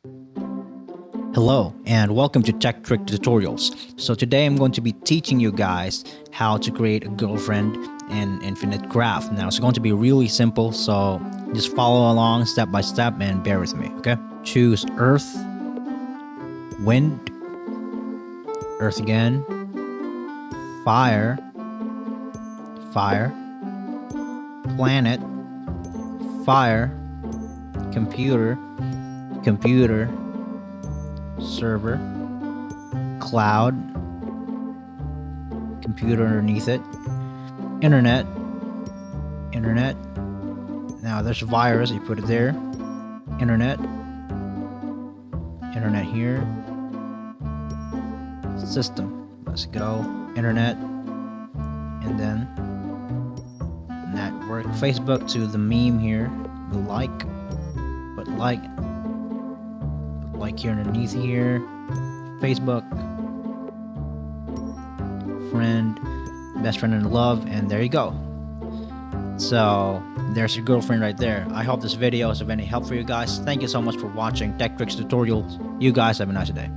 Hello and welcome to Tech Trick Tutorials. So today I'm going to be teaching you guys how to create a girlfriend in Infinite Graph. Now it's going to be really simple, so just follow along step by step and bear with me, okay? Choose Earth, Wind, Earth again, Fire, Fire, Planet, Fire, Computer, Computer, Server, Cloud, Computer underneath it, Internet, Internet. Now there's a virus, you put it there, Internet, Internet here, System, let's go, Internet, and then Network, Facebook to the meme here, the like, put like here underneath here, Facebook, friend, best friend in love, and there you go. So there's your girlfriend right there. I hope this video is of any help for you guys. Thank you so much for watching Tech Tricks Tutorials. You guys have a nice day.